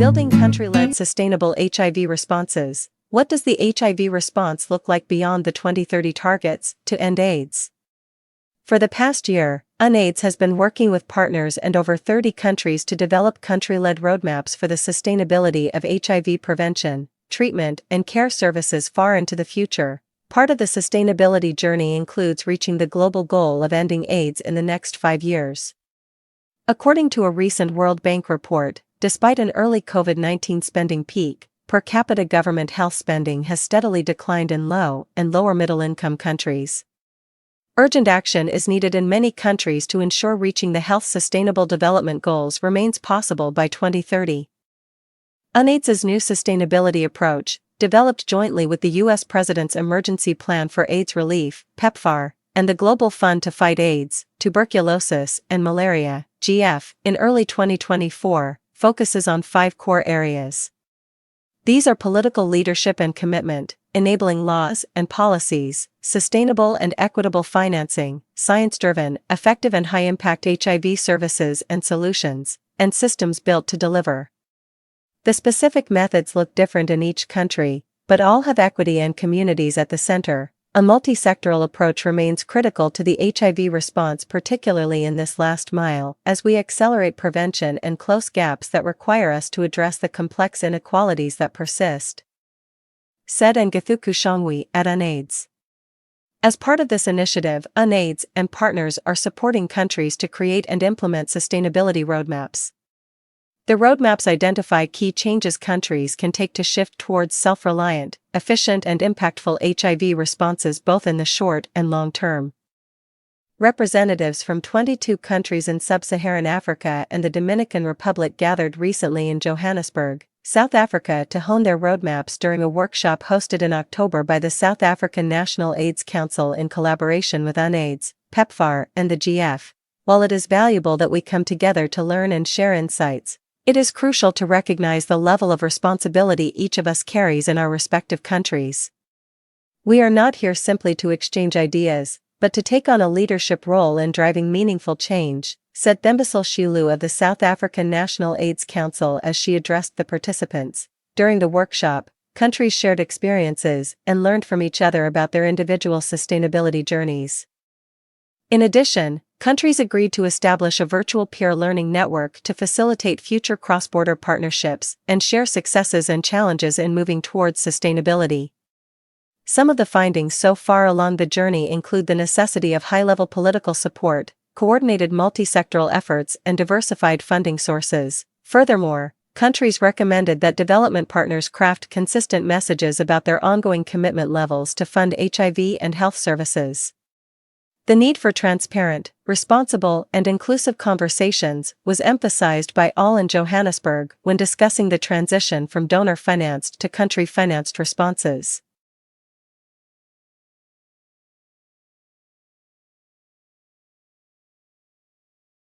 Building country-led sustainable HIV responses. What does the HIV response look like beyond the 2030 targets to end AIDS? For the past year, UNAIDS has been working with partners and over 30 countries to develop country-led roadmaps for the sustainability of HIV prevention, treatment, and care services far into the future. Part of the sustainability journey includes reaching the global goal of ending AIDS in the next 5 years. According to a recent World Bank report, despite an early COVID-19 spending peak, per capita government health spending has steadily declined in low and lower middle-income countries. Urgent action is needed in many countries to ensure reaching the Health Sustainable Development Goals remains possible by 2030. UNAIDS's new sustainability approach, developed jointly with the U.S. President's Emergency Plan for AIDS Relief, PEPFAR, and the Global Fund to Fight AIDS, Tuberculosis, and Malaria, GF, in early 2024, focuses on 5 core areas. These are political leadership and commitment, enabling laws and policies, sustainable and equitable financing, science-driven, effective and high-impact HIV services and solutions, and systems built to deliver. The specific methods look different in each country, but all have equity and communities at the center. A multi-sectoral approach remains critical to the HIV response, particularly in this last mile, as we accelerate prevention and close gaps that require us to address the complex inequalities that persist. Said Ngathuku Shongwi at UNAIDS. As part of this initiative, UNAIDS and partners are supporting countries to create and implement sustainability roadmaps. The roadmaps identify key changes countries can take to shift towards self-reliant, efficient and impactful HIV responses both in the short and long term. Representatives from 22 countries in sub-Saharan Africa and the Dominican Republic gathered recently in Johannesburg, South Africa to hone their roadmaps during a workshop hosted in October by the South African National AIDS Council in collaboration with UNAIDS, PEPFAR, and the GF. While it is valuable that we come together to learn and share insights, it is crucial to recognize the level of responsibility each of us carries in our respective countries. We are not here simply to exchange ideas, but to take on a leadership role in driving meaningful change, said Thembisile Shilu of the South African National AIDS Council as she addressed the participants. During the workshop, countries shared experiences and learned from each other about their individual sustainability journeys. In addition, countries agreed to establish a virtual peer learning network to facilitate future cross-border partnerships and share successes and challenges in moving towards sustainability. Some of the findings so far along the journey include the necessity of high-level political support, coordinated multi-sectoral efforts, and diversified funding sources. Furthermore, countries recommended that development partners craft consistent messages about their ongoing commitment levels to fund HIV and health services. The need for transparent, responsible, and inclusive conversations was emphasized by all in Johannesburg when discussing the transition from donor-financed to country-financed responses.